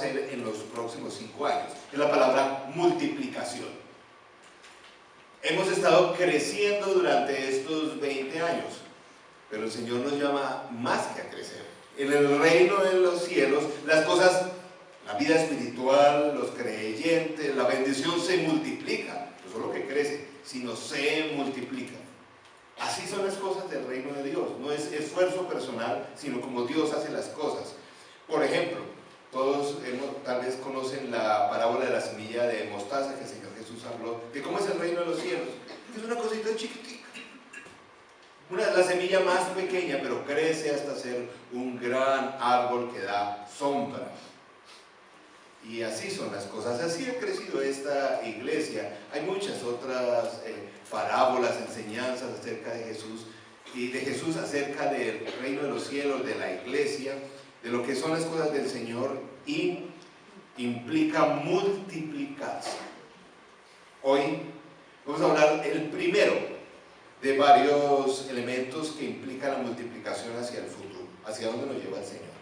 hacer en los próximos 5 años. Es la palabra multiplicación. Hemos estado creciendo durante estos 20 años, pero el Señor nos llama más que a crecer. En el reino de los cielos, las cosas, la vida espiritual, los creyentes, la bendición se multiplica. No solo que crece, sino se multiplica. Así son las cosas del reino de Dios. No es esfuerzo personal, sino como Dios hace las cosas. Por ejemplo, todos tal vez conocen la parábola de la semilla de mostaza que el Señor Jesús habló, de cómo es el reino de los cielos. Es una cosita chiquitica, la semilla más pequeña, pero crece hasta ser un gran árbol que da sombra. Y así son las cosas, así ha crecido esta iglesia. Hay muchas otras parábolas, enseñanzas acerca de Jesús, y de Jesús acerca del reino de los cielos, de la iglesia, de lo que son las cosas del Señor, y implica multiplicarse. Hoy vamos a hablar el primero de varios elementos que implican la multiplicación hacia el futuro, hacia dónde nos lleva el Señor.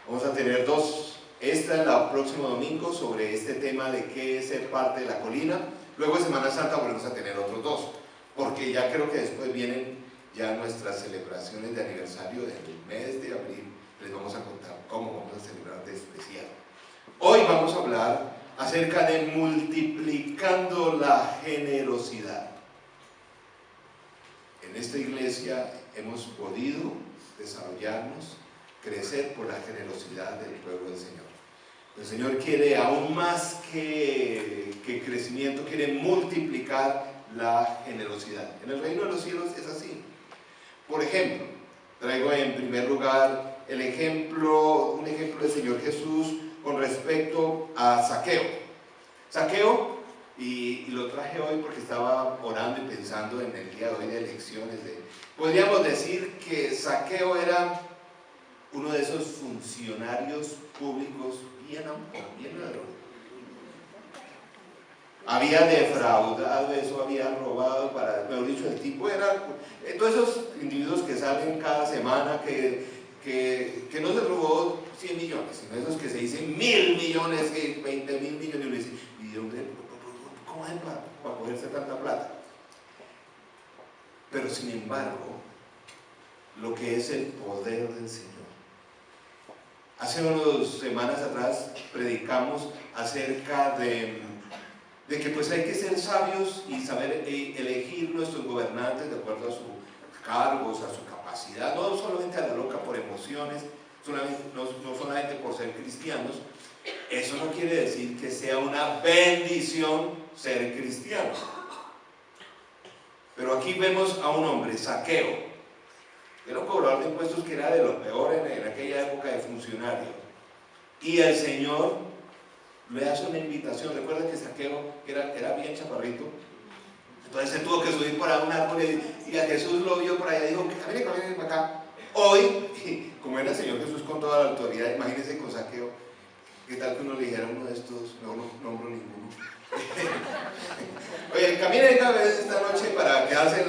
Vamos a tener dos. Esta es la próximo domingo sobre este tema de qué es ser parte de la colina. Luego en Semana Santa volvemos a tener otros dos, porque ya creo que después vienen ya nuestras celebraciones de aniversario del mes de abril. Les vamos a contar cómo vamos a celebrar de especial. Hoy vamos a hablar acerca de multiplicando la generosidad. En esta iglesia hemos podido desarrollarnos, crecer por la generosidad del pueblo del Señor. El Señor quiere aún más que crecimiento, quiere multiplicar la generosidad. En el reino de los cielos es así. Por ejemplo, traigo en primer lugar un ejemplo del Señor Jesús con respecto a Zaqueo. Zaqueo, y lo traje hoy porque estaba orando y pensando en el día de hoy de elecciones. Podríamos decir que Zaqueo era uno de esos funcionarios públicos bien ladrón. Había defraudado, eso había robado, mejor dicho, el tipo era todos esos individuos que salen cada semana que no se robó 100 millones, sino esos que se dicen 1.000 millones, 20.000 millones, y dónde, ¿cómo hacen para cogerse tanta plata? Pero sin embargo, lo que es el poder del Señor. Hace unas semanas atrás predicamos acerca de que pues hay que ser sabios y saber elegir nuestros gobernantes de acuerdo a sus cargos, a su capacidad, no solamente a la loca por emociones, no solamente por ser cristianos. Eso no quiere decir que sea una bendición ser cristiano. Pero aquí vemos a un hombre, Zaqueo. Era un cobrador de impuestos que era de lo peor en aquella época de funcionario. Y el Señor le hace una invitación. Recuerda que Zaqueo era bien chaparrito. Entonces se tuvo que subir para un árbol y a Jesús lo vio por allá y dijo: caminen para acá. Hoy, como era el Señor Jesús con toda la autoridad, imagínense con Zaqueo. ¿Qué tal que uno le dijera a uno de estos? No nombro ninguno. Oye, caminen esta noche para quedarse.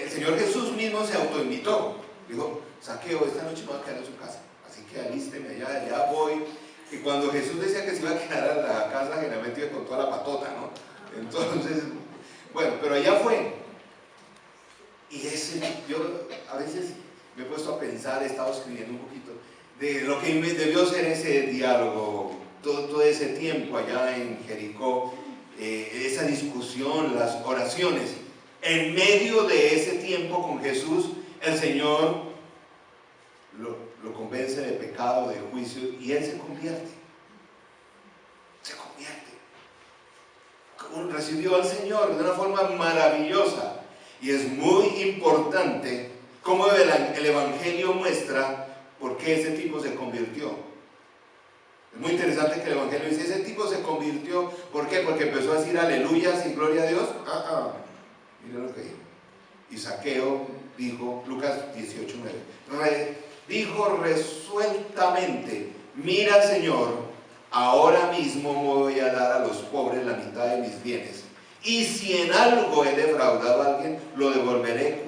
El Señor Jesús mismo se autoinvitó. Dijo: Zaqueo, esta noche me voy a quedar en su casa, así que alísteme, allá voy. Y cuando Jesús decía que se iba a quedar a la casa, generalmente iba con toda la patota, ¿no? Entonces, bueno, pero allá fue. Y yo a veces me he puesto a pensar, he estado escribiendo un poquito de lo que debió ser ese diálogo, todo ese tiempo allá en Jericó, esa discusión, las oraciones. En medio de ese tiempo con Jesús, el Señor lo convence de pecado, de juicio, y él se convierte. Recibió al Señor de una forma maravillosa. Y es muy importante cómo el Evangelio muestra por qué ese tipo se convirtió. Es muy interesante que el Evangelio dice: ese tipo se convirtió, ¿por qué? Porque empezó a decir aleluyas y gloria a Dios. Mira lo que dijo. Y Zaqueo dijo, Lucas 18:9, dijo resueltamente: mira, Señor, ahora mismo me voy a dar a los pobres la mitad de mis bienes, y si en algo he defraudado a alguien, lo devolveré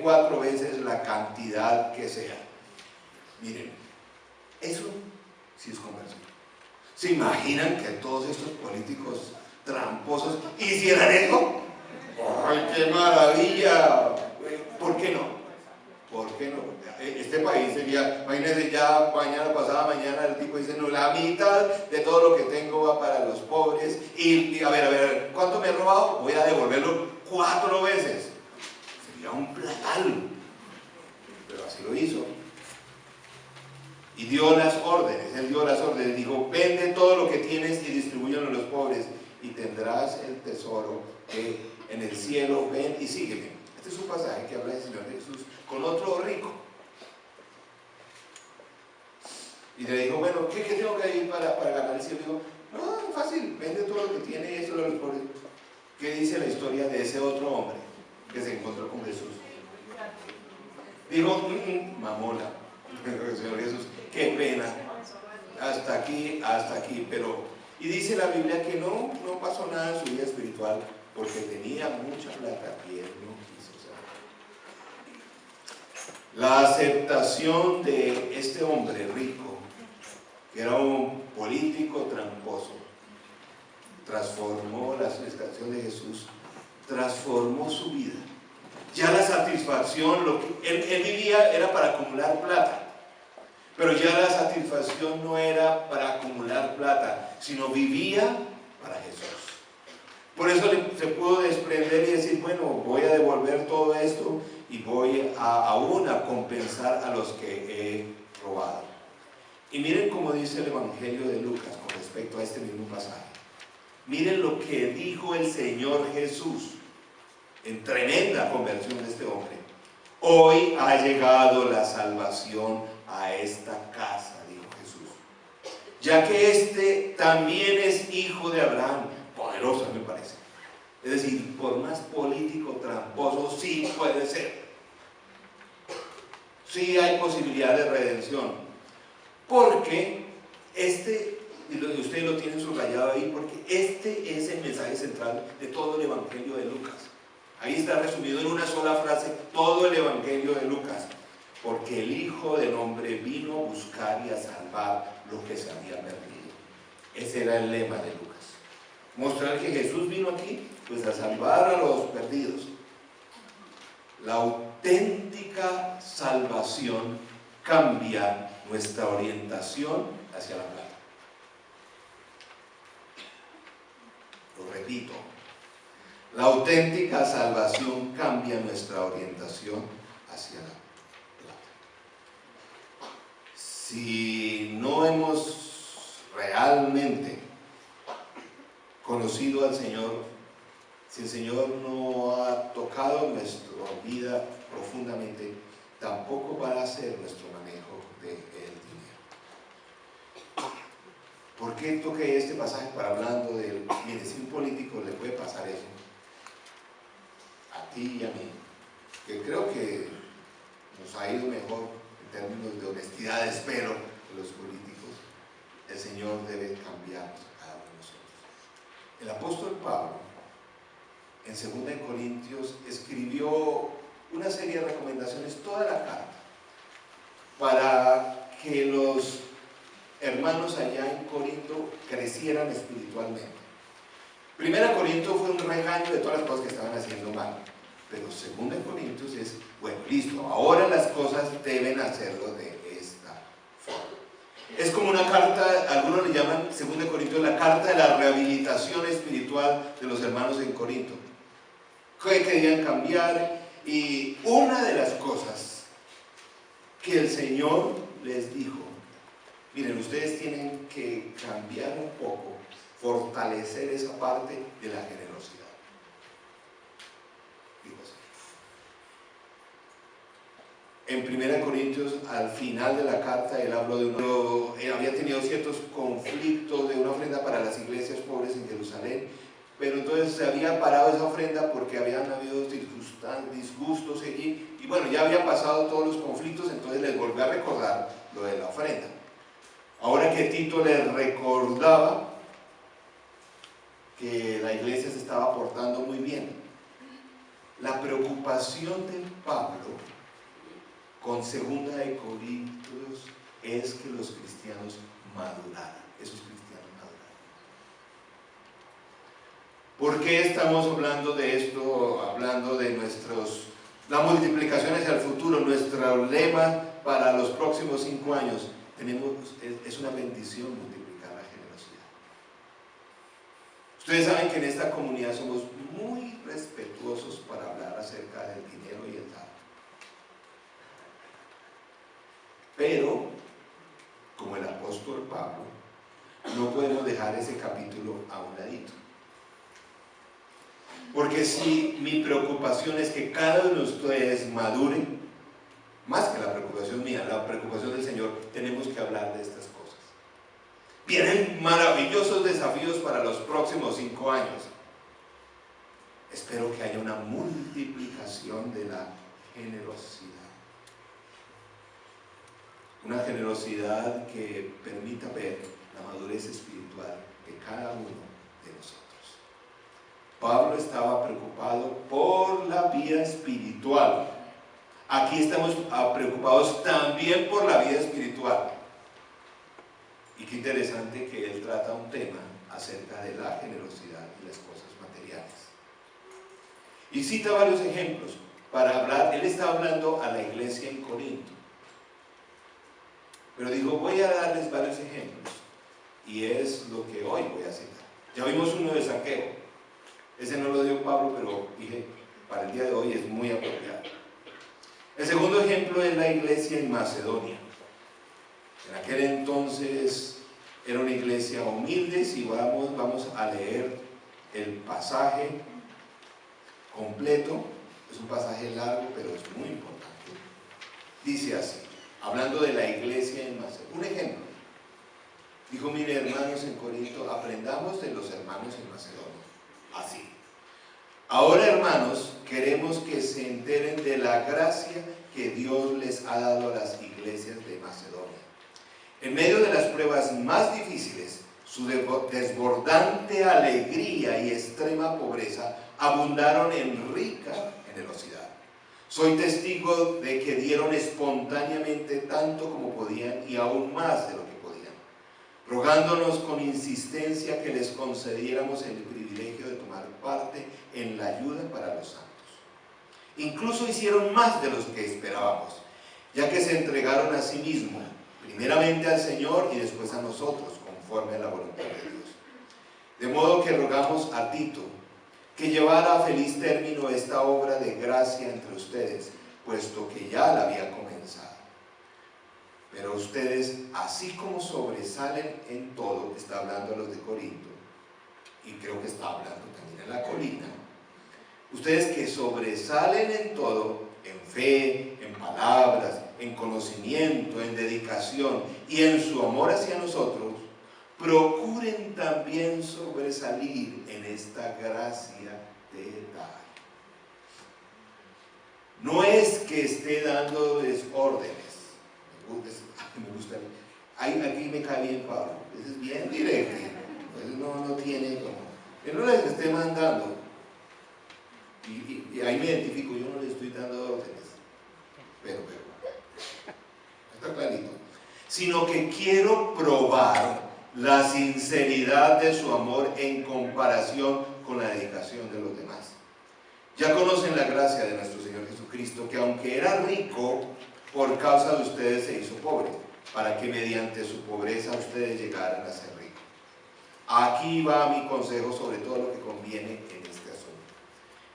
cuatro veces la cantidad que sea. Miren, eso sí es conversión. ¿Se imaginan que todos estos políticos tramposos hicieran eso? ¡Ay, qué maravilla! ¿Por qué no? ¿Por qué no? Este país sería, imagínense, ya mañana, pasada mañana, el tipo dice, no, la mitad de todo lo que tengo va para los pobres, y a ver, ¿cuánto me he robado? Voy a devolverlo 4 veces. Sería un platal, pero así lo hizo. Y dio las órdenes, él dio las órdenes, dijo, vende todo lo que tienes y distribúyelo a los pobres, y tendrás el tesoro en el cielo, ven y sígueme. Este es un pasaje que habla del Señor Jesús con otro rico. Y le dijo, bueno, ¿qué tengo que ir para ganar el cielo? Dijo, no, fácil, vende todo lo que tiene y esto lo los pobres. ¿Qué dice la historia de ese otro hombre que se encontró con Jesús? Dijo, mamona, Señor Jesús, qué pena, hasta aquí, pero... Y dice la Biblia que no pasó nada en su vida espiritual porque tenía mucha plata y él no quiso saber. La aceptación de este hombre rico, que era un político tramposo, transformó la aceptación de Jesús, transformó su vida. Ya la satisfacción, lo que él vivía era para acumular plata, pero ya la satisfacción no era para acumular plata, sino vivía para Jesús. Por eso se pudo desprender y decir, bueno, voy a devolver todo esto y voy aún a compensar a los que he robado. Y miren cómo dice el Evangelio de Lucas con respecto a este mismo pasaje. Miren lo que dijo el Señor Jesús en tremenda conversión de este hombre. Hoy ha llegado la salvación a esta casa, dijo Jesús, ya que este también es hijo de Abraham. Poderoso me parece. Es decir, por más político tramposo, sí puede ser. Sí hay posibilidad de redención. Porque y ustedes lo tienen subrayado ahí, porque este es el mensaje central de todo el Evangelio de Lucas. Ahí está resumido en una sola frase todo el Evangelio de Lucas. Porque el Hijo del Hombre vino a buscar y a salvar lo que se había perdido. Ese era el lema de Lucas. Mostrar que Jesús vino aquí, pues a salvar a los perdidos. La auténtica salvación cambia nuestra orientación hacia la plata. Lo repito, la auténtica salvación cambia nuestra orientación hacia la plata. Si no hemos realmente conocido al Señor, si el Señor no ha tocado nuestra vida profundamente, tampoco va a ser nuestro manejo del dinero. ¿Por qué toqué este pasaje para hablando del... Mire, si un político le puede pasar eso, a ti y a mí, que creo que nos ha ido mejor en términos de honestidad, espero, que los políticos, el Señor debe cambiarnos a cada uno de nosotros. El apóstol Pablo, en 2 Corintios, escribió una serie de recomendaciones, toda la carta, para que los hermanos allá en Corinto crecieran espiritualmente. 1 Corintios fue un regaño de todas las cosas que estaban haciendo mal, pero 2 Corintios es, bueno, listo, ahora las cosas deben hacerlo de esta forma. Es como una carta, algunos le llaman 2 Corintios la carta de la rehabilitación espiritual de los hermanos en Corinto, que querían cambiar. Y una de las cosas que el Señor les dijo, miren, ustedes tienen que cambiar un poco, fortalecer esa parte de la generosidad. Digo así. En 1 Corintios, al final de la carta, él habló de había tenido ciertos conflictos de una ofrenda para las iglesias pobres en Jerusalén. Pero entonces se había parado esa ofrenda porque habían habido disgustos allí, y bueno, ya habían pasado todos los conflictos, entonces les volvió a recordar lo de la ofrenda. Ahora que Tito les recordaba que la iglesia se estaba portando muy bien, la preocupación de Pablo con 2 Corintios es que los cristianos maduraran, esos cristianos maduraran. ¿Por qué estamos hablando de esto? Hablando de la multiplicación hacia el futuro. Nuestro lema para los próximos 5 años es una bendición multiplicar la generosidad. Ustedes saben que en esta comunidad somos muy respetuosos para hablar acerca del dinero y el dar. Pero, como el apóstol Pablo, no podemos dejar ese capítulo a un ladito. Porque si mi preocupación es que cada uno de ustedes madure, más que la preocupación mía, la preocupación del Señor, tenemos que hablar de estas cosas. Vienen maravillosos desafíos para los próximos 5 años. Espero que haya una multiplicación de la generosidad. Una generosidad que permita ver la madurez espiritual de cada uno de nosotros. Pablo estaba preocupado por la vida espiritual. Aquí estamos preocupados también por la vida espiritual. Y qué interesante que él trata un tema acerca de la generosidad y las cosas materiales. Y cita varios ejemplos para hablar. Él está hablando a la iglesia en Corinto. Pero dijo, voy a darles varios ejemplos. Y es lo que hoy voy a citar. Ya vimos uno de Zaqueo. Ese no lo dio Pablo, pero dije, para el día de hoy es muy apropiado. El segundo ejemplo es la iglesia en Macedonia. En aquel entonces era una iglesia humilde. Si vamos a leer el pasaje completo. Es un pasaje largo, pero es muy importante. Dice así, hablando de la iglesia en Macedonia. Un ejemplo. Dijo, mire, hermanos en Corinto, aprendamos de los hermanos en Macedonia. Así. Ahora, hermanos, queremos que se enteren de la gracia que Dios les ha dado a las iglesias de Macedonia. En medio de las pruebas más difíciles, su desbordante alegría y extrema pobreza abundaron en rica generosidad. Soy testigo de que dieron espontáneamente tanto como podían y aún más de lo que podían, rogándonos con insistencia que les concediéramos el privilegio de tomar parte en la ayuda para los santos. Incluso hicieron más de los que esperábamos, ya que se entregaron a sí mismos, primeramente al Señor y después a nosotros, conforme a la voluntad de Dios. De modo que rogamos a Tito que llevara a feliz término esta obra de gracia entre ustedes, puesto que ya la había comenzado. Pero ustedes, así como sobresalen en todo, está hablando a los de Corinto, y creo que está hablando también a la colina, ustedes que sobresalen en todo, en fe, en palabras, en conocimiento, en dedicación y en su amor hacia nosotros, procuren también sobresalir en esta gracia de dar. No es que esté dándoles órdenes. Me gusta. Aquí me cae bien Pablo. Ese es bien directo. No tiene como. Él no les esté mandando. Y ahí me identifico. Yo no les estoy dando órdenes. Pero. Está clarito. Sino que quiero probar la sinceridad de su amor en comparación con la dedicación de los demás. Ya conocen la gracia de nuestro Señor Jesucristo, que aunque era rico, por causa de ustedes se hizo pobre, para que mediante su pobreza ustedes llegaran a ser ricos. Aquí va mi consejo sobre todo lo que conviene en este asunto.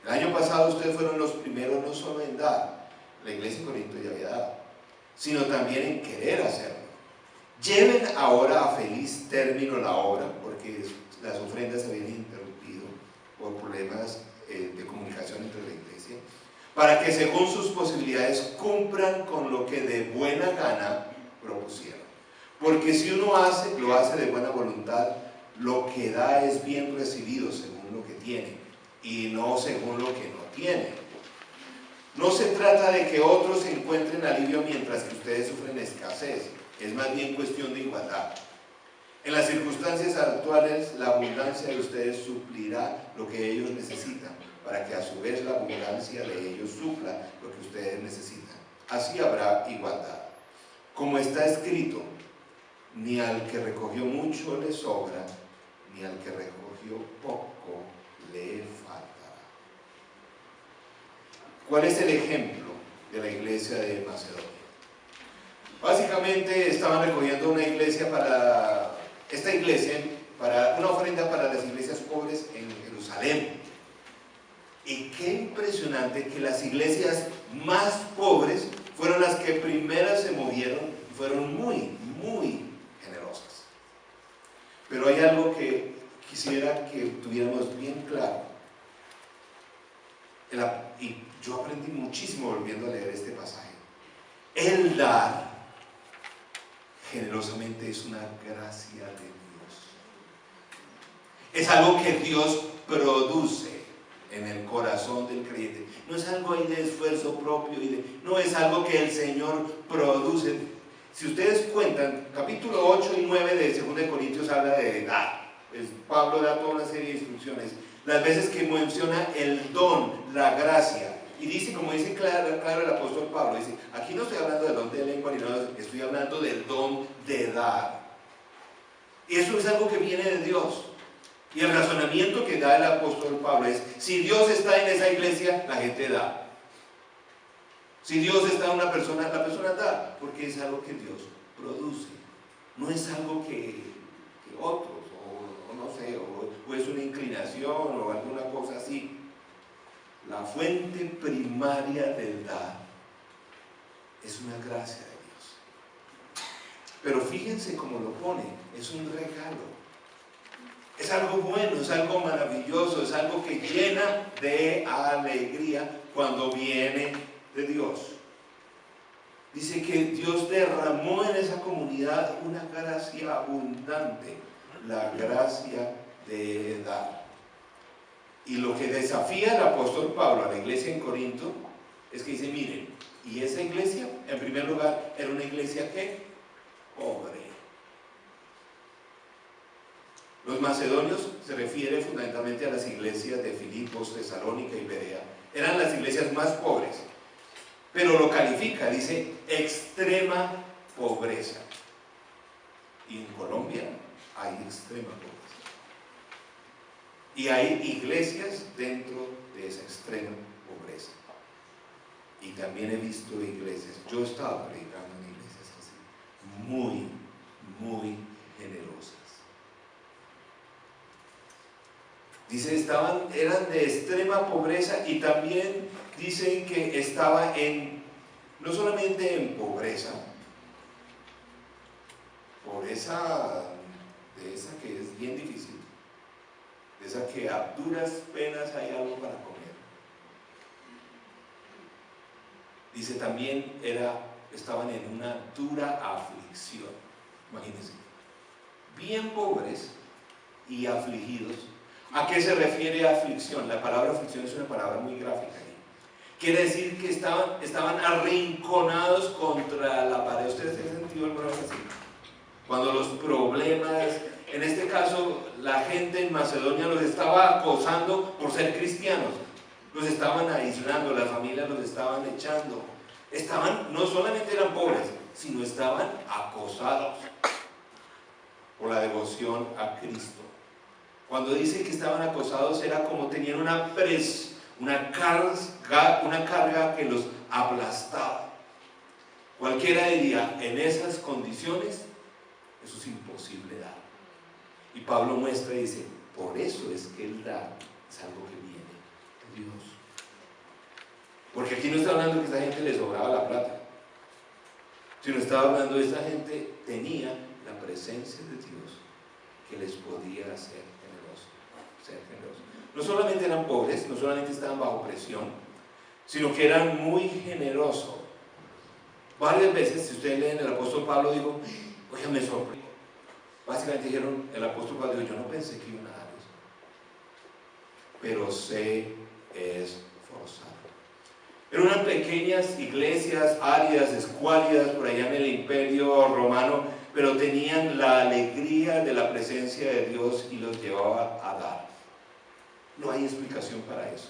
El año pasado ustedes fueron los primeros no solo en dar, la iglesia en Corinto ya había dado, sino también en querer hacerlo. Lleven ahora a feliz término la obra, porque las ofrendas se habían interrumpido por problemas de comunicación entre la iglesia, para que según sus posibilidades cumplan con lo que de buena gana propusieron. Porque si uno lo hace de buena voluntad, lo que da es bien recibido según lo que tiene, y no según lo que no tiene. No se trata de que otros encuentren alivio mientras que ustedes sufren escasez, es más bien cuestión de igualdad. En las circunstancias actuales, la abundancia de ustedes suplirá lo que ellos necesitan, para que a su vez la abundancia de ellos supla lo que ustedes necesitan. Así habrá igualdad. Como está escrito, ni al que recogió mucho le sobra, ni al que recogió poco le faltará. ¿Cuál es el ejemplo de la iglesia de Macedonia? Básicamente estaban recogiendo una iglesia para una ofrenda para las iglesias pobres en Jerusalén. Y qué impresionante que las iglesias más pobres fueron las que primero se movieron y fueron muy, muy generosas. Pero hay algo que quisiera que tuviéramos bien claro. Y yo aprendí muchísimo volviendo a leer este pasaje. El dar generosamente es una gracia de Dios. Es algo que Dios produce en el corazón del creyente. No es algo ahí de esfuerzo propio, no es algo que el Señor produce. Si ustedes cuentan, capítulo 8 y 9 de 2 Corintios habla de dar. Pablo da toda una serie de instrucciones. Las veces que menciona el don, la gracia, y dice, como dice claro el apóstol Pablo, dice, aquí no estoy hablando del don de lengua, ni nada, estoy hablando del don de dar. Y eso es algo que viene de Dios. Y el razonamiento que da el apóstol Pablo es, si Dios está en esa iglesia, la gente da. Si Dios está en una persona, la persona da, porque es algo que Dios produce. No es algo que otros, o no sé, o es una inclinación o alguna cosa así. La fuente primaria del dar es una gracia de Dios. Pero fíjense cómo lo pone, es un regalo. Es algo bueno, es algo maravilloso, es algo que llena de alegría cuando viene de Dios. Dice que Dios derramó en esa comunidad una gracia abundante, la gracia de dar. Y lo que desafía el apóstol Pablo a la iglesia en Corinto es que dice, miren, y esa iglesia, en primer lugar, era una iglesia ¿qué? Pobre. Los macedonios se refiere fundamentalmente a las iglesias de Filipos, Tesalónica y Berea. Eran las iglesias más pobres, pero lo califica, dice extrema pobreza. Y en Colombia hay extrema pobreza. Y hay iglesias dentro de esa extrema pobreza. Y también he visto iglesias, yo he estado predicando en iglesias así, muy, muy generosas. Dice, eran de extrema pobreza y también dicen que estaba no solamente en pobreza de esa que es bien difícil, de esa que a duras penas hay algo para comer. Dice también estaban en una dura aflicción. Imagínense, bien pobres y afligidos. ¿A qué se refiere aflicción? La palabra aflicción es una palabra muy gráfica. Quiere decir que estaban arrinconados contra la pared. ¿Ustedes tienen sentido alguna vez así? Cuando los problemas, en este caso la gente en Macedonia los estaba acosando por ser cristianos, los estaban aislando, las familias los estaban echando. No solamente eran pobres, sino estaban acosados por la devoción a Cristo. Cuando dice que estaban acosados era como tenían una carga que los aplastaba. Cualquiera diría, en esas condiciones, eso es imposible dar. Y Pablo muestra y dice, por eso es que el dar es algo que viene de Dios. Porque aquí no está hablando de que esta gente le sobraba la plata, sino está hablando de que esta gente tenía la presencia de Dios que les podía hacer generosos. No solamente eran pobres, no solamente estaban bajo presión, sino que eran muy generosos. Varias veces, si ustedes leen el apóstol Pablo, dijo, oye, me sorprendió. Básicamente dijeron, el apóstol Pablo dijo, yo no pensé que iban a dar eso, pero se esforzaron. Eran unas pequeñas iglesias áridas, escuálidas, por allá en el imperio romano, pero tenían la alegría de la presencia de Dios y los llevaba a dar. No hay explicación para eso.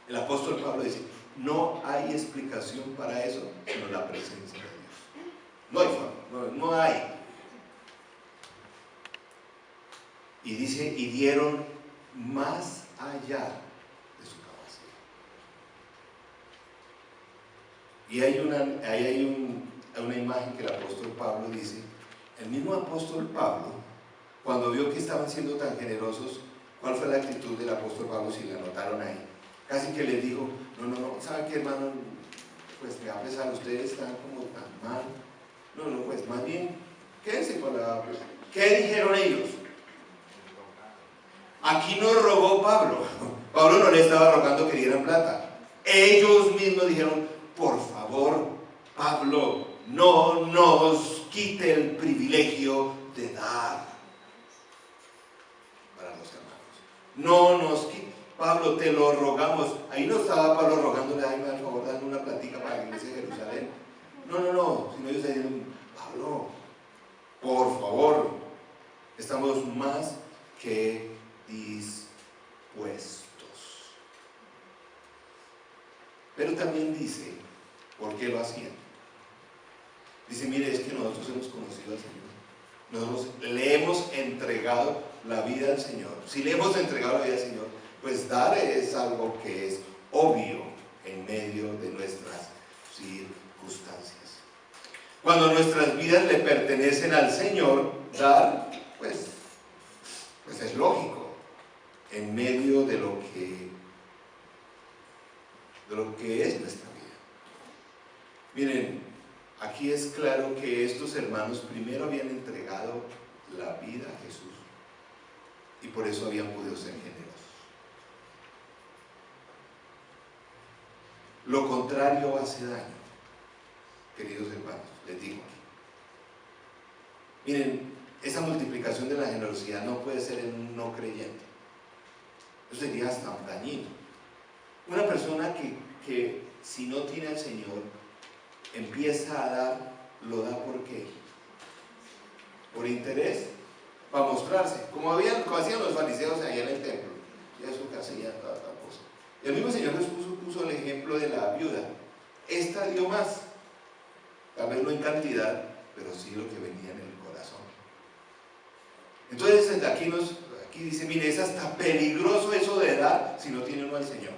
El apóstol Pablo dice, no hay explicación para eso, sino la presencia de Dios. No hay forma, no hay. Y dice, y dieron más allá de su capacidad. Y ahí hay una imagen que el apóstol Pablo dice, el mismo apóstol Pablo, cuando vio que estaban siendo tan generosos, ¿cuál fue la actitud del apóstol Pablo? Si la notaron ahí, casi que les dijo, no, ¿saben qué, hermano? Pues me va a pesar, ustedes están como tan mal. No, pues más bien, quédense con la... ¿Qué dijeron ellos? Aquí no rogó Pablo. Pablo no le estaba rogando que dieran plata. Ellos mismos dijeron, por favor, Pablo, no nos quite el privilegio de dar para los hermanos. No nos quite. Pablo, te lo rogamos. Ahí no estaba Pablo rogándole, ay, por favor, dame una platica para la iglesia de Jerusalén. No, sino ellos diciendo, Pablo, por favor, estamos más que dispuestos. Pero también dice, ¿por qué lo hacían? Dice, mire, es que nosotros hemos conocido al Señor. Nosotros le hemos entregado la vida al Señor. Si le hemos entregado la vida al Señor, pues dar es algo que es obvio en medio de nuestras circunstancias. Cuando nuestras vidas le pertenecen al Señor, dar, pues es lógico, en medio de lo que es nuestra vida. Miren, aquí es claro que estos hermanos primero habían entregado la vida a Jesús y por eso habían podido ser generosos. Lo contrario hace daño, queridos hermanos, les digo. Miren, esa multiplicación de la generosidad no puede ser en un no creyente. Eso sería hasta dañino. Una persona que si no tiene al Señor, empieza a dar, lo da ¿por qué? Por interés, para mostrarse, como hacían los fariseos allá en el templo. Ya eso que hacía toda cosa. Y el mismo Señor Jesús puso el ejemplo de la viuda. Esta dio más, tal vez no en cantidad, pero sí lo que venía en el corazón. Entonces aquí dice, mire, es hasta peligroso eso de dar si no tiene uno al Señor.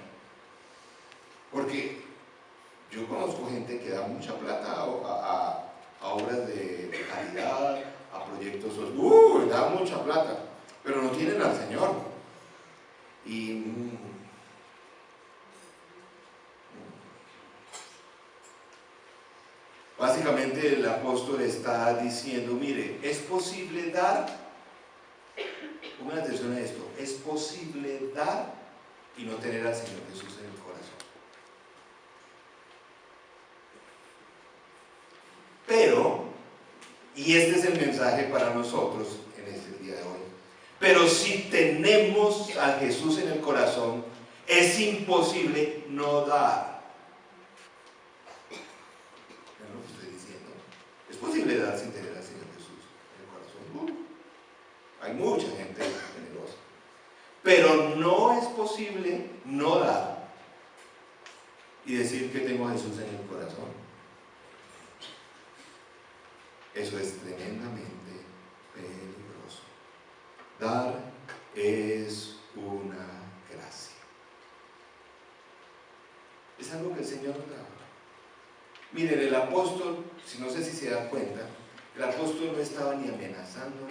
Porque yo conozco gente que da mucha plata a obras de caridad, a proyectos, da mucha plata, pero no tienen al Señor. Y básicamente el apóstol está diciendo, mire, es posible dar, pongan atención a esto, es posible dar y no tener al Señor Jesús en el corazón. Pero, y este es el mensaje para nosotros en este día de hoy, pero si tenemos a Jesús en el corazón, es imposible no dar. ¿Es lo que estoy diciendo? Es posible dar sin tener al Señor Jesús en el corazón. Hay mucha gente generosa. Pero no es posible no dar y decir que tengo a Jesús en el corazón. Eso es tremendamente peligroso. Dar es una gracia. Es algo que el Señor nos da. Miren, el apóstol, si no sé si se dan cuenta, el apóstol no estaba ni amenazando,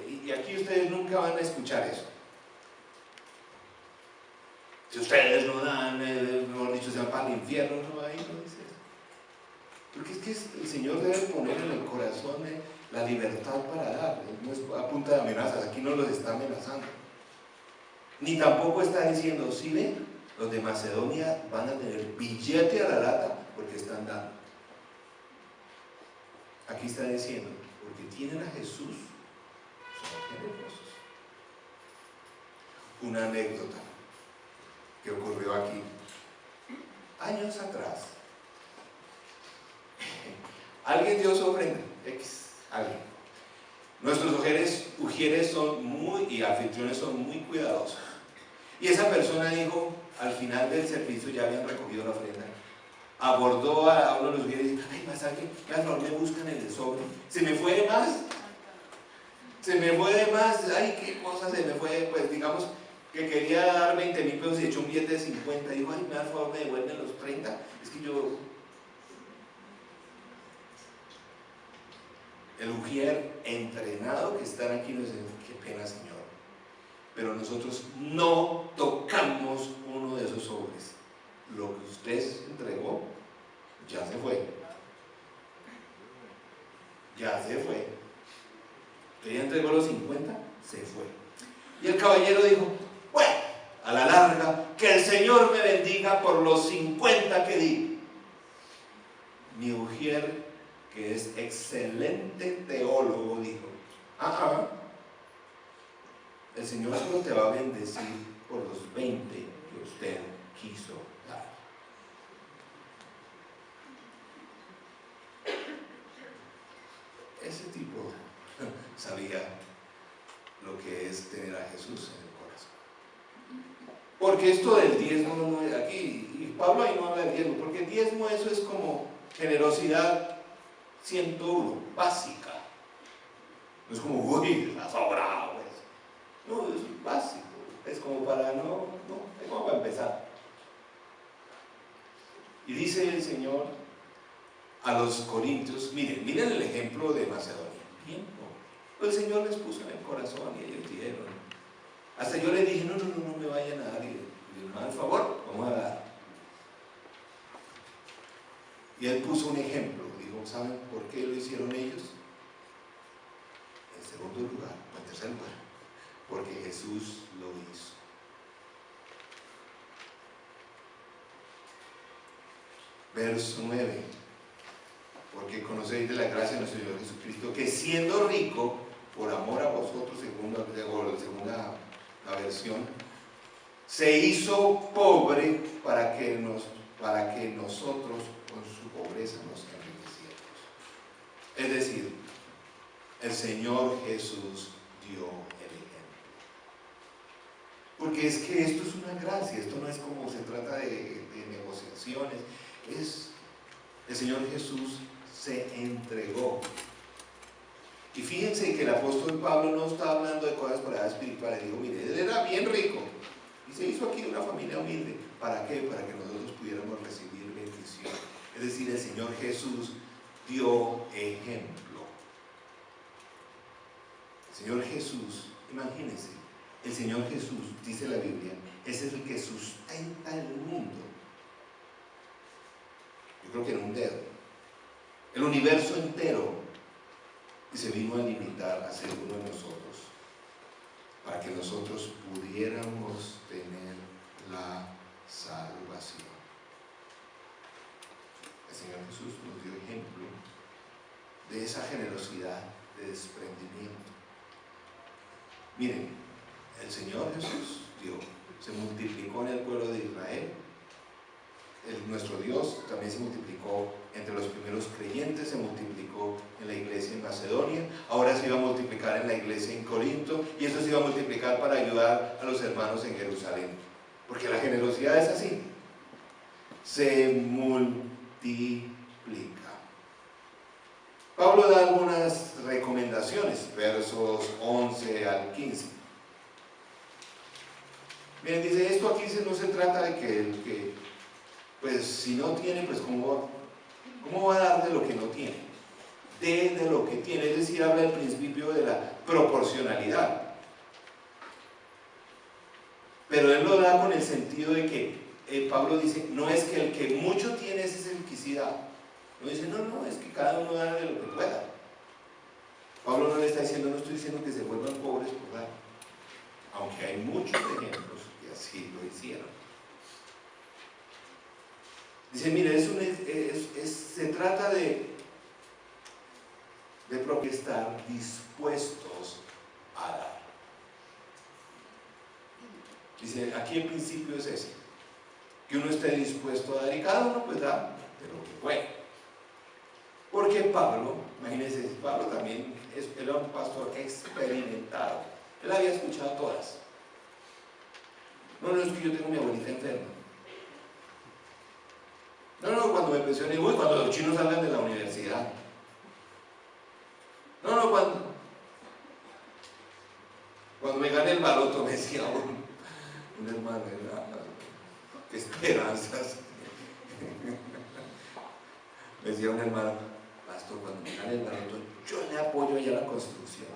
y aquí ustedes nunca van a escuchar eso. Si ustedes no dan, mejor dicho, se van para el infierno, no, ahí no dice eso. Porque es que el Señor debe poner en el corazón la libertad para dar. No es a punta de amenazas, aquí no los está amenazando. Ni tampoco está diciendo, sí ven, los de Macedonia van a tener billete a la lata porque están dando. Aquí está diciendo, porque tienen a Jesús, son generosos. Una anécdota que ocurrió aquí años atrás. Alguien dio su ofrenda, alguien. Nuestros ujieres son y anfitriones son muy cuidadosos. Y esa persona dijo, al final del servicio ya habían recogido la ofrenda, abordó a uno de los ujieres y dijo, ay, pasa que, por favor me buscan el de sobre, se me fue más. se me fue de más, ay, qué cosa se me fue, pues digamos que quería dar 20.000 pesos y echó un billete de 50, digo, ay, me da favor, me devuelven los 30, es que yo, el ujier entrenado que están aquí nos dice, qué pena, Señor, pero nosotros no tocamos uno de esos sobres, lo que usted entregó, ya se fue, ya se fue, usted ya entregó los 50, se fue, y el caballero dijo, bueno, a la larga, que el Señor me bendiga por los 50 que di. Mi ujier, que es excelente teólogo, dijo, el Señor solo te va a bendecir por los 20 que usted quiso dar. Ese tipo sabía lo que es tener a Jesús en el corazón. Porque esto del diezmo, no es aquí, y Pablo ahí no habla del diezmo, porque el diezmo eso es como generosidad 101, básica. No es como, uy, está sobrado, pues. No, es básico, es como para es como para empezar. Y dice el Señor a los corintios, miren el ejemplo de Macedonia. Bien, el Señor les puso en el corazón y ellos dieron. Hasta yo les dije, no me vayan a dar, y al favor, vamos a dar. Y él puso un ejemplo, dijo, ¿saben por qué lo hicieron ellos? En segundo lugar, o en tercer lugar, porque Jesús lo hizo. Verso 9, porque conocéis de la gracia de nuestro Señor Jesucristo, que siendo rico, por amor a vosotros, segunda versión, se hizo pobre para que nosotros con su pobreza nos enriqueciéramos. Es decir, el Señor Jesús dio el ejemplo. Porque es que esto es una gracia, esto no es como se trata de negociaciones, el Señor Jesús se entregó. Y fíjense que el apóstol Pablo no está hablando de cosas para espirituales, dijo, mire, él era bien rico y se hizo aquí una familia humilde. ¿Para qué? Para que nosotros pudiéramos recibir bendición. Es decir, el Señor Jesús dio ejemplo. El Señor Jesús, imagínense, el Señor Jesús, dice la Biblia, es el que sustenta el mundo. Yo creo que en un dedo. El universo entero. Y se vino a limitar a ser uno de nosotros, para que nosotros pudiéramos tener la salvación. El Señor Jesús nos dio ejemplo de esa generosidad, de desprendimiento. Miren, el Señor Jesús se multiplicó en el pueblo de Israel. Nuestro Dios también se multiplicó entre los primeros creyentes, se multiplicó en la iglesia en Macedonia, ahora se iba a multiplicar en la iglesia en Corinto, y esto se iba a multiplicar para ayudar a los hermanos en Jerusalén, porque la generosidad es así, se multiplica. Pablo da algunas recomendaciones, versos 11 al 15. Miren, dice, esto aquí no se trata de que el que pues si no tiene, pues ¿cómo va a dar de lo que no tiene? De lo que tiene, es decir, habla del principio de la proporcionalidad. Pero él lo da con el sentido de que Pablo dice, no es que el que mucho tiene ese es el que sí da. No dice, no, es que cada uno da de lo que pueda. Pablo no le está diciendo, no estoy diciendo que se vuelvan pobres por dar. Aunque hay muchos ejemplos que así lo hicieron. Dice, mire, se trata de estar dispuestos a dar. Dice, aquí el principio es ese, que uno esté dispuesto a dar y cada uno pues da de lo que puede. Porque Pablo, imagínense, Pablo también era un pastor experimentado, él había escuchado todas. No, es que yo tengo mi abuelita enferma. No, cuando me pensioné, cuando los chinos salgan de la universidad. No, cuando... Cuando me gané el baloto me decía un hermano, qué esperanzas. Me decía un hermano, pastor, cuando me gane el baloto, yo le apoyo allá a la construcción.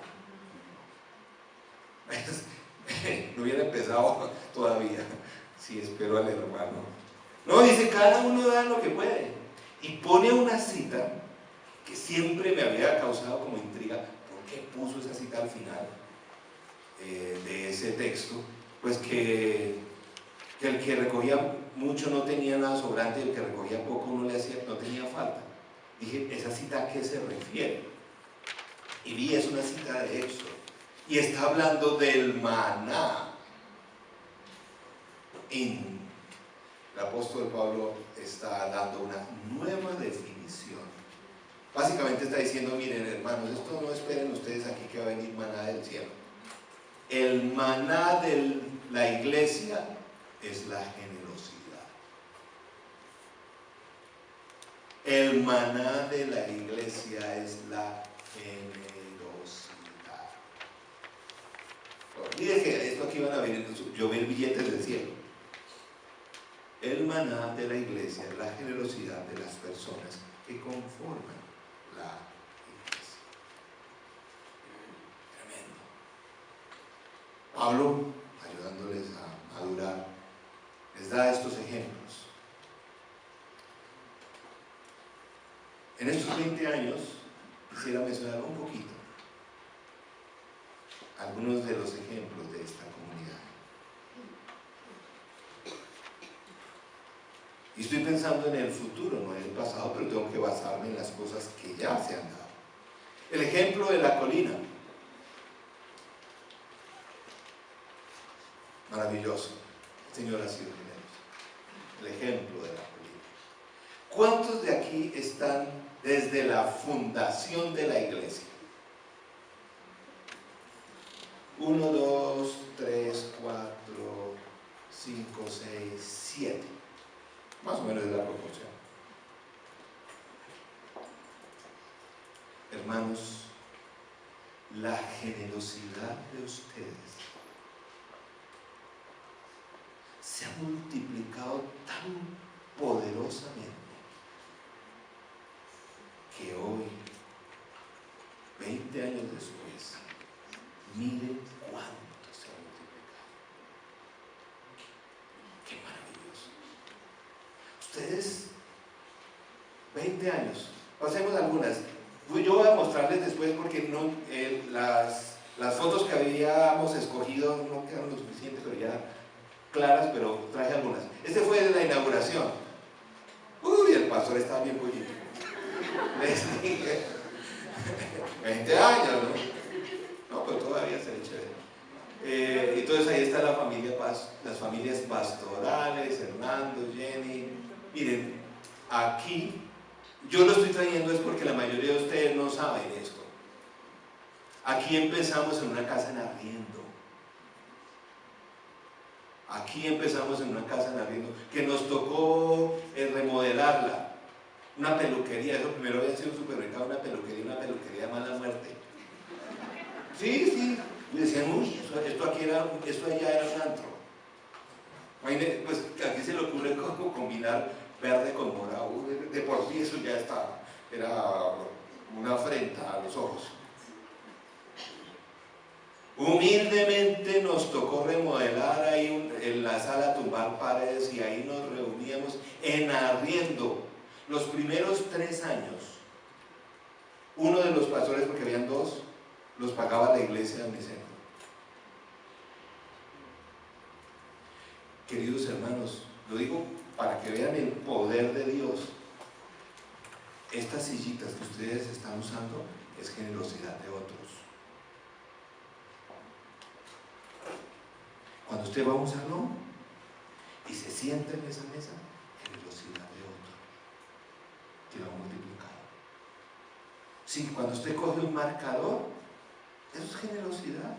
No hubiera empezado todavía, si espero al hermano. No, dice, cada uno da lo que puede. Y pone una cita que siempre me había causado como intriga. ¿Por qué puso esa cita al final de ese texto? Pues que el que recogía mucho no tenía nada sobrante, y el que recogía poco no tenía falta. Dije, ¿esa cita a qué se refiere? Y vi, es una cita de Éxodo, y está hablando del maná. El apóstol Pablo está dando una nueva definición. Básicamente está diciendo, miren hermanos, esto no esperen ustedes aquí que va a venir maná del cielo. El maná de la iglesia es la generosidad. El maná de la iglesia es la generosidad. Olvide que esto aquí van a llover billetes del cielo. El maná de la iglesia es la generosidad de las personas que conforman la iglesia. Tremendo. Pablo, ayudándoles a madurar, les da estos ejemplos. En estos 20 años quisiera mencionar un poquito algunos de los ejemplos de esta comunidad. Y estoy pensando en el futuro, no en el pasado, pero tengo que basarme en las cosas que ya se han dado. El ejemplo de la colina. Maravilloso. El Señor ha sido generoso. El ejemplo de la colina. ¿Cuántos de aquí están desde la fundación de la iglesia? 1, 2, 3, 4, 5, 6, 7. Más o menos es la proporción. Hermanos, la generosidad de ustedes se ha multiplicado tan poderosamente que hoy, 20 años después, miren cuánto se ha multiplicado. Qué maravilloso. Ustedes, 20 años, pasemos algunas. Yo voy a mostrarles después porque no, las fotos que habíamos escogido no quedaron lo suficiente, pero ya claras, pero traje algunas. Este fue de la inauguración. Uy, el pastor estaba bien pollito. Les dije, 20 años, ¿no? No, pero todavía se ve chévere. Entonces ahí está la familia, las familias pastorales, Hernando, Jenny. Miren, aquí, yo lo estoy trayendo es porque la mayoría de ustedes no saben esto. Aquí empezamos en una casa en arriendo. Aquí empezamos en una casa en arriendo, que nos tocó remodelarla. Una peluquería, eso primero había sido un supermercado, una peluquería de mala muerte. Sí, sí. Y decían, uy, esto allá era un antro. Pues aquí se le ocurre cómo combinar verde con morado. De por sí eso ya está, era una afrenta a los ojos. Humildemente nos tocó remodelar ahí en la sala, tumbar paredes, y ahí nos reuníamos en arriendo. Los primeros 3 años, uno de los pastores, porque habían 2, los pagaba la iglesia de mi centro. Queridos hermanos, lo digo para que vean el poder de Dios. Estas sillitas que ustedes están usando es generosidad de otros. Cuando usted va a usarlo y se sienta en esa mesa, generosidad de otro, que lo ha multiplicado. Sí, cuando usted coge un marcador, eso es generosidad.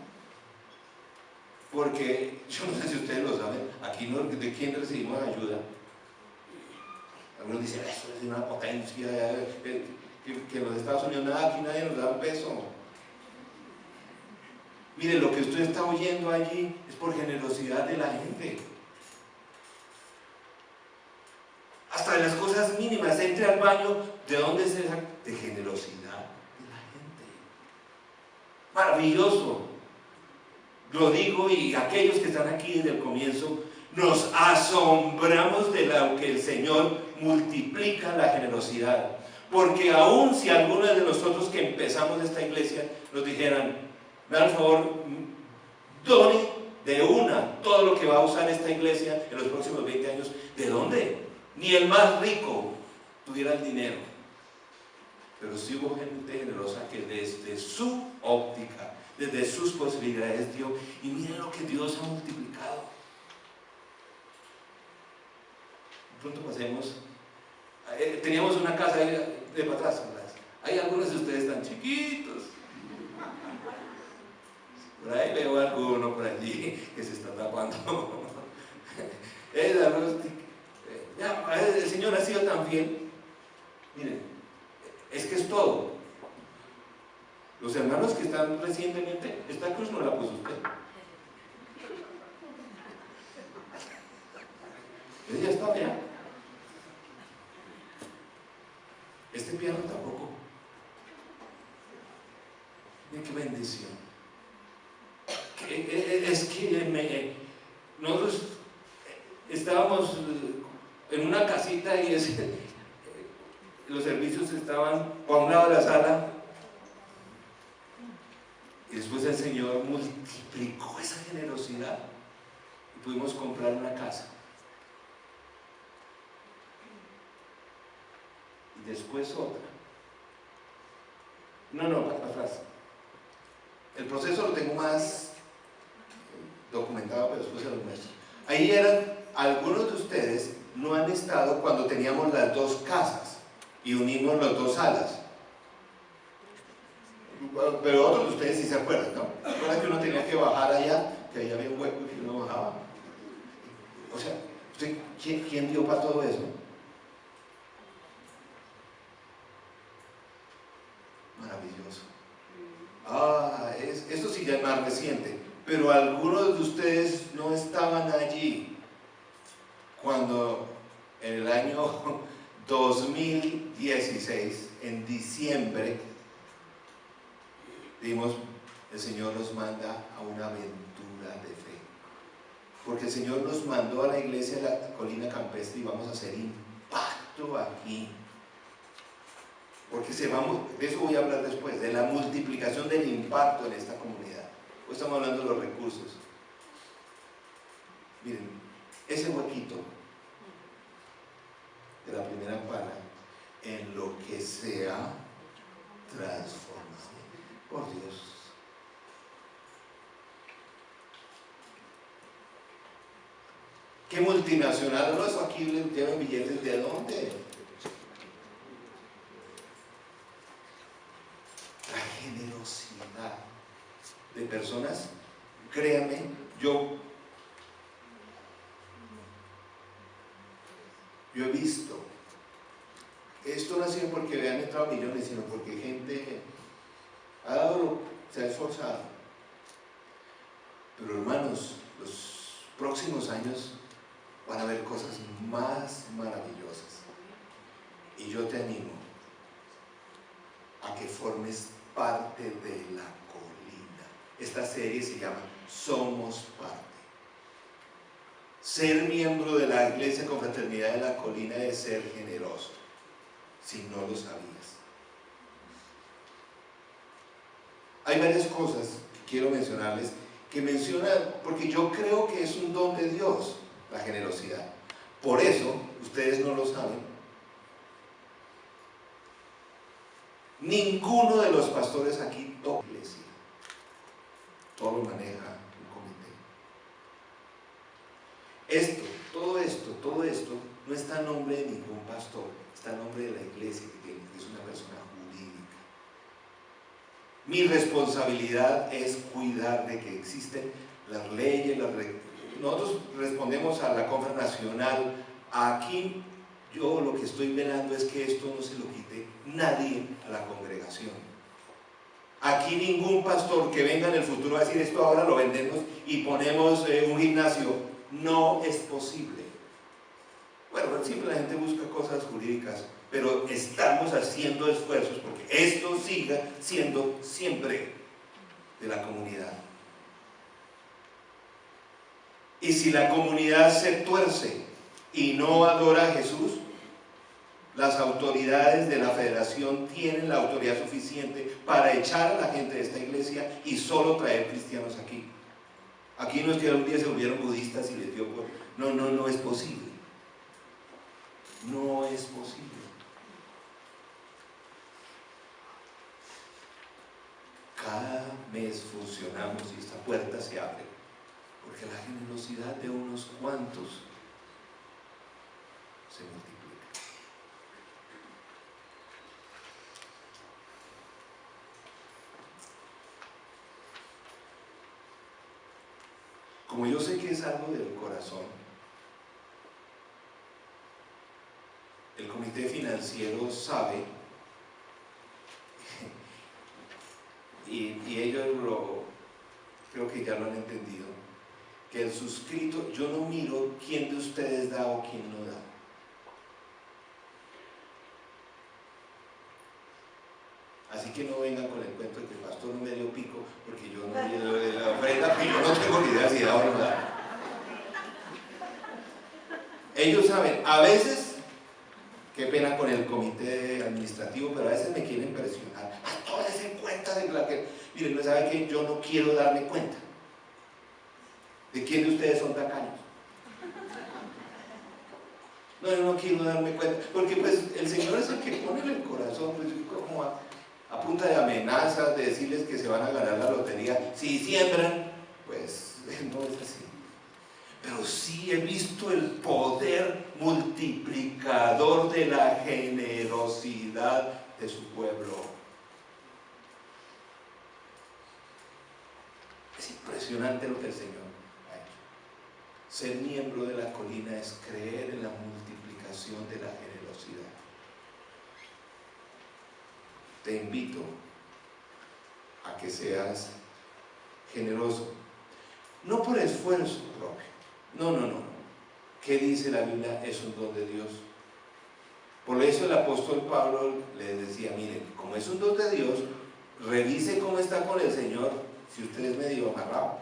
Porque, yo no sé si ustedes lo saben, aquí no, ¿de quién recibimos ayuda? Algunos dicen, eso es una potencia, que en los Estados Unidos nada, aquí nadie nos da un peso. Mire, lo que usted está oyendo allí es por generosidad de la gente. Hasta de las cosas mínimas, entre al baño, ¿de dónde es esa? De generosidad de la gente. Maravilloso. Lo digo, y aquellos que están aquí desde el comienzo, nos asombramos de lo que el Señor multiplica la generosidad. Porque aun si algunos de nosotros que empezamos esta iglesia nos dijeran, me dan el favor, done de una todo lo que va a usar esta iglesia en los próximos 20 años, ¿de dónde? Ni el más rico tuviera el dinero. Pero sí hubo gente generosa que desde su óptica, desde sus posibilidades dio, y miren lo que Dios ha multiplicado. De pronto pasemos, teníamos una casa ahí de para atrás, hay algunos de ustedes tan chiquitos, por ahí veo a alguno por allí que se está tapando. El Señor ha sido tan fiel. Miren, es que es todo. Los hermanos que están recientemente, esta cruz no la puso usted. Ella está allá. Este piano tampoco. Miren qué bendición. Es que nosotros estábamos en una casita y los servicios estaban a un lado de la sala, y después el Señor multiplicó esa generosidad y pudimos comprar una casa. Y después otra. No, atrás. El proceso lo tengo más documentado, pero después se lo muestro. Ahí algunos de ustedes no han estado cuando teníamos las dos casas y unimos las dos salas. Pero otros de ustedes sí se acuerdan, ¿no? ¿Se acuerdan que uno tenía que bajar allá? Que allá había un hueco y que uno bajaba. O sea, ¿quién dio para todo eso? Maravilloso. Esto sí ya es más reciente, pero algunos de ustedes no estaban allí cuando en el año 2016, en diciembre, el Señor nos manda a una aventura de fe. Porque el Señor nos mandó a la iglesia de la Colina Campestre y vamos a hacer impacto aquí. Porque de eso voy a hablar después, de la multiplicación del impacto en esta comunidad. Hoy estamos hablando de los recursos. Miren, ese huequito de la primera pala en lo que se ha transformado. Por Dios. ¿Qué multinacional? No, eso aquí le llevan billetes ¿de dónde? La generosidad de personas, créanme, yo he visto, esto no ha sido porque vean entrado millones, sino porque gente se ha esforzado. Pero hermanos, los próximos años van a haber cosas más maravillosas. Y yo te animo a que formes parte de la colina. Esta serie se llama Somos Parte. Ser miembro de la Iglesia Confraternidad de la Colina es ser generoso, si no lo sabías. Hay varias cosas que quiero mencionarles, porque yo creo que es un don de Dios, la generosidad. Por eso, ustedes no lo saben, ninguno de los pastores aquí toca iglesia. Todo lo maneja un comité. Todo esto no está a nombre de ningún pastor, está a nombre de la iglesia que es una persona jurídica. Mi responsabilidad es cuidar de que existen las leyes, nosotros respondemos a la Conferencia Nacional. Aquí yo lo que estoy velando es que esto no se lo quite nadie a la congregación. Aquí ningún pastor que venga en el futuro va a decir esto ahora lo vendemos y ponemos un gimnasio. No es posible. Bueno, siempre la gente busca cosas jurídicas, pero estamos haciendo esfuerzos porque esto siga siendo siempre de la comunidad. Y si la comunidad se tuerce y no adora a Jesús, las autoridades de la federación tienen la autoridad suficiente para echar a la gente de esta iglesia y solo traer cristianos aquí. Aquí no es que un día se volvieron budistas y les dio por... No es posible. No es posible. Cada mes funcionamos y esta puerta se abre, porque la generosidad de unos cuantos se multiplica. Como yo sé que es algo del corazón, el comité financiero sabe, y ellos creo que ya lo han entendido, que el suscrito, yo no miro quién de ustedes da o quién no da. Así que no vengan con el cuento de que el pastor no me dio pico, porque yo no di la ofrenda, y yo no tengo ni idea si da o no da. Ellos saben, a veces, qué pena con el comité administrativo, pero a veces me quieren presionar. Tómese en cuenta de la que... Miren, no sabe que yo no quiero darme cuenta de quién de ustedes son tacaños. No, yo no quiero darme cuenta, porque pues el Señor es el que pone en el corazón, pues como a punta de amenazas, de decirles que se van a ganar la lotería. Si siembran, pues no es así. Pero sí he visto el poder multiplicador de la generosidad de su pueblo. Es impresionante lo que el Señor ha hecho. Ser miembro de la colina es creer en la multiplicación de la generosidad. Te invito a que seas generoso, no por esfuerzo propio. No. ¿Qué dice la Biblia? Es un don de Dios. Por eso el apóstol Pablo les decía, miren, como es un don de Dios, revise cómo está con el Señor, si usted es medio amarrado.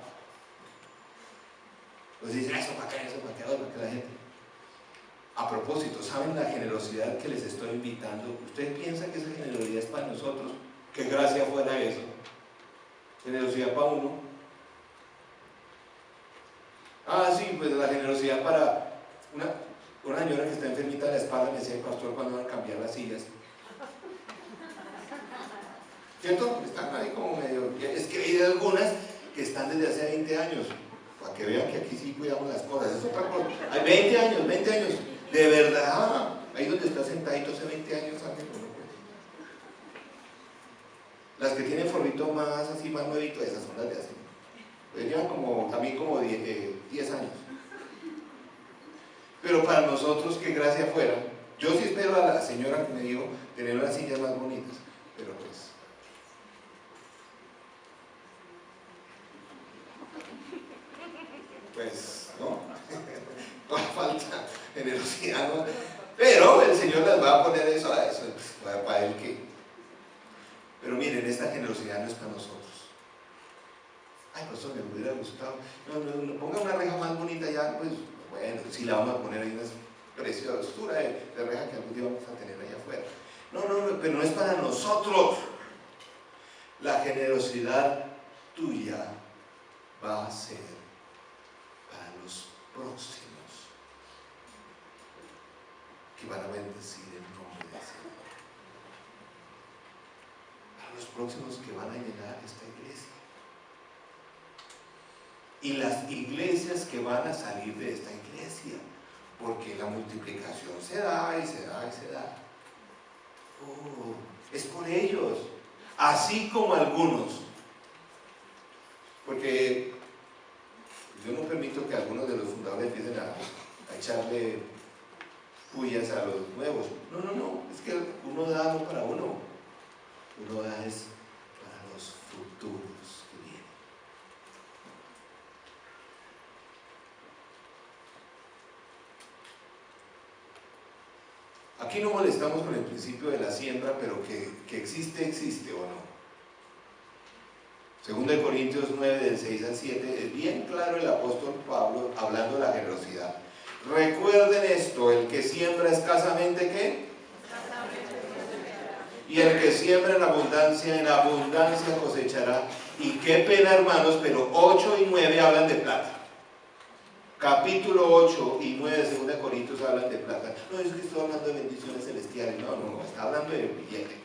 Pues dice, eso para que la gente. A propósito, ¿saben la generosidad que les estoy invitando? ¿Usted piensa que esa generosidad es para nosotros? ¿Qué gracia fuera eso? Generosidad para uno. Sí, pues la generosidad para una señora que está enfermita de la espalda. Me decía el pastor, ¿cuándo van a cambiar las sillas? ¿Cierto? Están ahí como medio... Es que hay algunas que están desde hace 20 años, para que vean que aquí sí cuidamos las cosas. Es otra cosa. Hay 20 años, de verdad. Ahí donde está sentadito hace 20 años, ¿saben? Las que tienen forrito más así, más nuevito, esas son las de hace. Pues llevan también como 10 años. Pero para nosotros, qué gracia fuera. Yo sí espero a la señora que me dijo tener unas sillas más bonitas, pero pues no, no falta generosidad, ¿no? Pero el Señor les va a poner eso a eso, para él que. Pero miren, esta generosidad no es para nosotros. Ay, pastor, me hubiera gustado. No, ponga una reja más bonita ya, pues bueno, si la vamos a poner ahí, una preciosura de reja que algún día vamos a tener allá afuera. No, pero no es para nosotros. La generosidad tuya va a ser para los próximos que van a bendecir el nombre del Señor. Para los próximos que van a llenar esta iglesia. Y las iglesias que van a salir de esta iglesia, porque la multiplicación se da y se da y se da. Es por ellos, así como algunos, porque yo no permito que algunos de los fundadores empiecen a echarle pullas a los nuevos. No, es que uno da no para uno da es para los futuros que vienen. Aquí no molestamos con el principio de la siembra, pero que existe, existe o no. 2 Corintios 9, del 6 al 7, es bien claro el apóstol Pablo hablando de la generosidad. Recuerden esto, el que siembra escasamente, ¿qué? Y el que siembra en abundancia cosechará. Y qué pena, hermanos, pero 8 y 9 hablan de plata. Capítulo 8 y 9 de 2 Corintios hablan de plata. No, es que estoy hablando de bendiciones celestiales. No, está hablando de billete.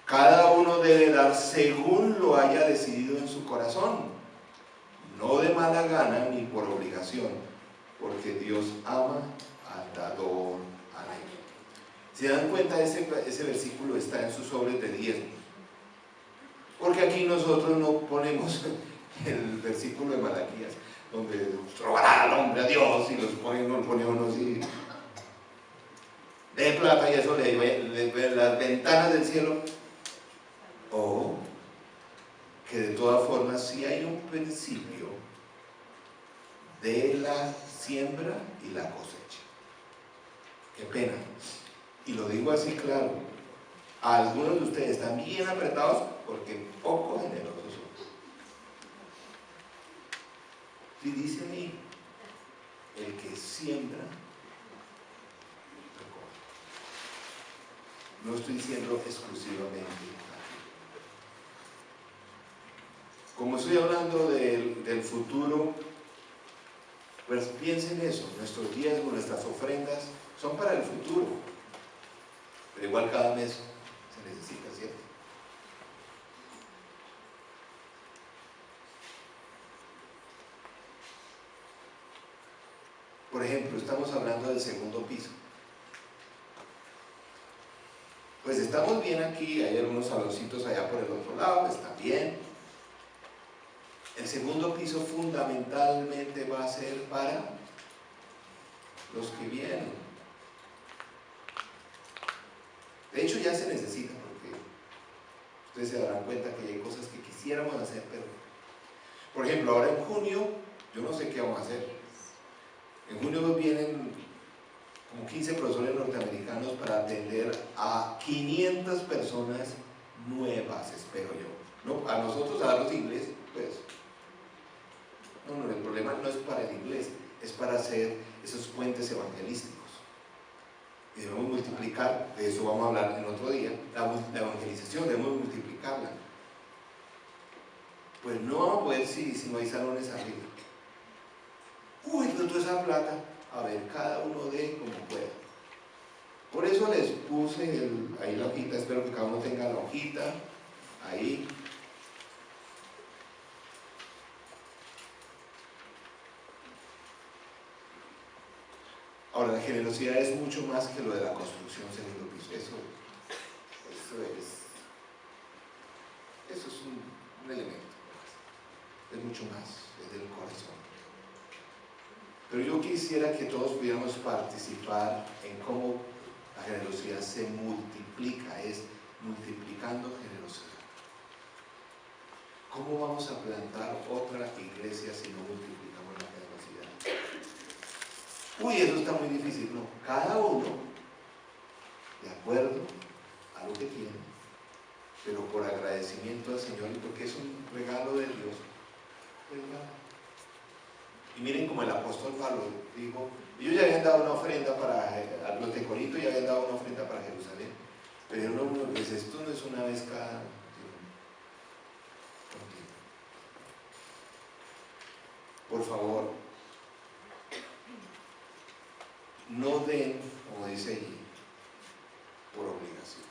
Cada uno debe dar según lo haya decidido en su corazón, no de mala gana ni por obligación, porque Dios ama al dador alegre. ¿Se dan cuenta? Ese versículo está en sus sobres de diezmos. Porque aquí nosotros no ponemos el versículo de Malaquías, donde robará al hombre a Dios y los pone uno así de plata y eso las ventanas del cielo. O que de todas formas sí hay un principio de la siembra y la cosecha. Qué pena. Y lo digo así claro. Algunos de ustedes están bien apretados porque poco generosos son. Y dice ahí, el que siembra, recoge. No estoy diciendo exclusivamente. Como estoy hablando del futuro, pues piensen eso, nuestros diezmos, nuestras ofrendas son para el futuro, pero igual cada mes se necesita, ¿cierto? Por ejemplo, estamos hablando del segundo piso. Pues estamos bien aquí, hay algunos saloncitos allá por el otro lado, está bien. El segundo piso fundamentalmente va a ser para los que vienen. De hecho ya se necesita, porque ustedes se darán cuenta que hay cosas que quisiéramos hacer, pero por ejemplo ahora en junio, yo no sé qué vamos a hacer. En junio vienen como 15 profesores norteamericanos para atender a 500 personas nuevas, espero yo. ¿No? A nosotros a darnos inglés, pues no, el problema no es para el inglés, es para hacer esos puentes evangelísticos. Y debemos multiplicar, de eso vamos a hablar en otro día, la evangelización, debemos multiplicarla. Pues no vamos a poder si no hay salones arriba. Uy, pero toda esa plata, a ver, cada uno dé como pueda. Por eso les puse ahí la hojita, espero que cada uno tenga la hojita, ahí. Ahora, la generosidad es mucho más que lo de la construcción segundo piso. Eso es un elemento. Es mucho más, es del corazón. Pero yo quisiera que todos pudiéramos participar en cómo la generosidad se multiplica, es multiplicando generosidad. ¿Cómo vamos a plantar otra iglesia si no multiplicamos la generosidad? Uy, eso está muy difícil. No, cada uno, de acuerdo a lo que tiene, pero por agradecimiento al Señor y porque es un regalo de Dios, pues va. Y miren como el apóstol Pablo dijo, ellos ya habían dado una ofrenda a los de Corinto, ya habían dado una ofrenda para Jerusalén, pero no, pues esto no es una vez cada contigo. Por favor, no den, como dice ahí, por obligación.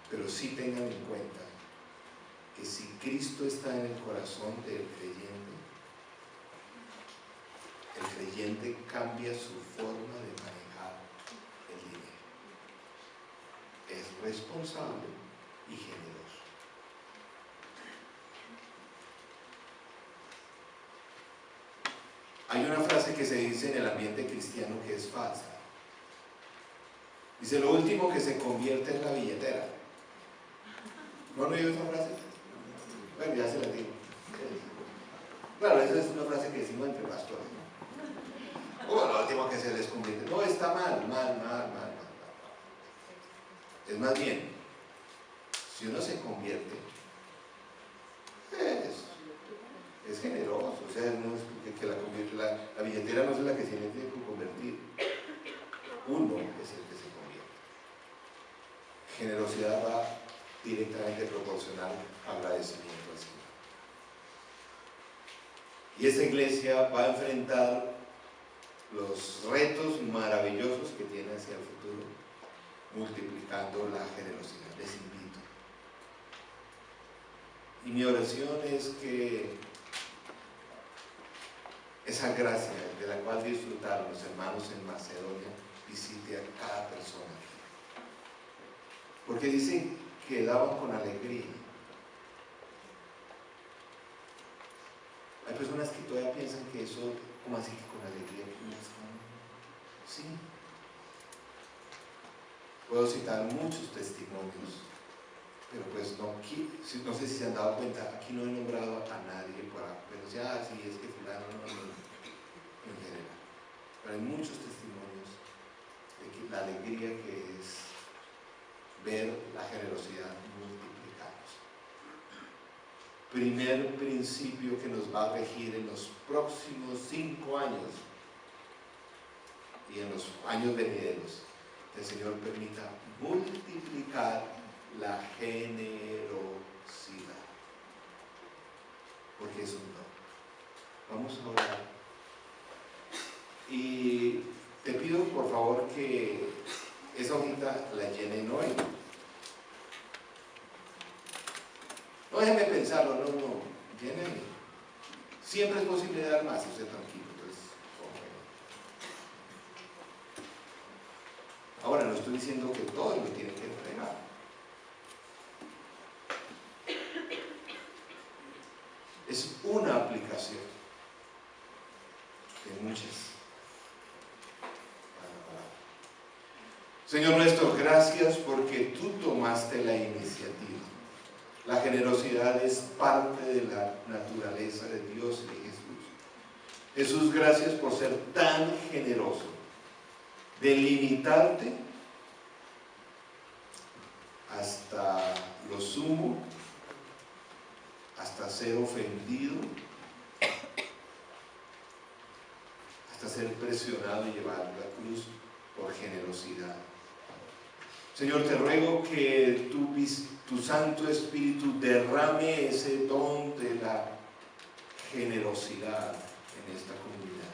Pero sí tengan en cuenta que si Cristo está en el corazón del creyente cambia su forma de manejar el dinero. Es responsable y generoso. Hay una frase que se dice en el ambiente cristiano que es falsa. Dice, lo último que se convierte es la billetera. ¿No han oído esa frase? Bueno, ya se la digo. Claro, esa es una frase que decimos entre pastores. Lo último que se les convierte. No, está mal. Es más bien, si uno se convierte, es generoso. O sea, no es que la billetera no es la que se tiene que convertir. Uno es el que se convierte. Generosidad va directamente proporcional a agradecimiento al Señor. Y esa iglesia va a enfrentar los retos maravillosos que tiene hacia el futuro, multiplicando la generosidad. Les invito. Y mi oración es que esa gracia de la cual disfrutaron los hermanos en Macedonia visite a cada persona. Porque dicen que daban con alegría. Hay personas que todavía piensan que eso, ¿cómo así que con alegría? Sí. Puedo citar muchos testimonios, pero pues no sé si se han dado cuenta, aquí no he nombrado a nadie pero ya, sí, es que fulano no, en general. Pero hay muchos testimonios de que la alegría que es ver la generosidad multiplicados. Primer principio que nos va a regir en los próximos 5 años y en los años venideros. El Señor permita multiplicar la generosidad, porque es un don. Vamos a orar. Y te pido por favor que esa hojita la llenen hoy. No déjenme pensarlo, no, llenen. Siempre es posible dar más, usted tranquilo. Ahora no estoy diciendo que todo lo tiene que entregar. Es una aplicación de muchas. Señor nuestro, gracias porque tú tomaste la iniciativa. La generosidad es parte de la naturaleza de Dios y de Jesús. Jesús, gracias por ser tan generoso, de limitarte hasta lo sumo, hasta ser ofendido, hasta ser presionado y llevar la cruz por generosidad. Señor, te ruego que tu Santo Espíritu derrame ese don de la generosidad en esta comunidad.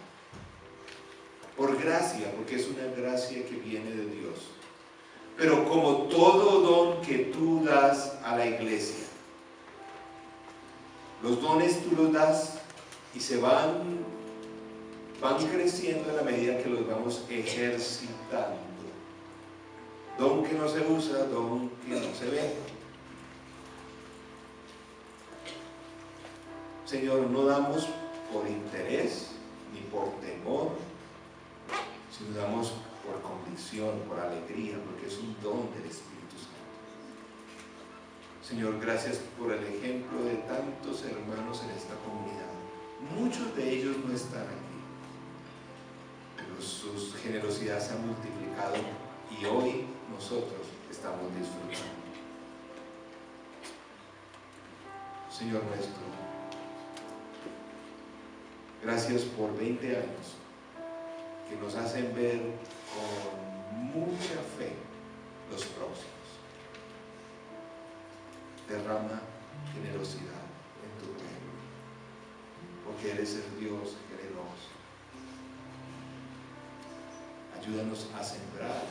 Por gracia, porque es una gracia que viene de Dios. Pero como todo don que tú das a la iglesia, los dones tú los das y se van creciendo a la medida que los vamos ejercitando. Don que no se usa, don que no se ve. Señor, no damos por interés ni por temor, sino damos por convicción, por alegría, porque es un don del Espíritu Santo. Señor, gracias por el ejemplo de tantos hermanos en esta comunidad. Muchos de ellos no están aquí, pero su generosidad se ha multiplicado y hoy nosotros estamos disfrutando. Señor nuestro, gracias por 20 años que nos hacen ver con mucha fe los próximos. Derrama generosidad en tu reino, porque eres el Dios generoso. Ayúdanos a sembrar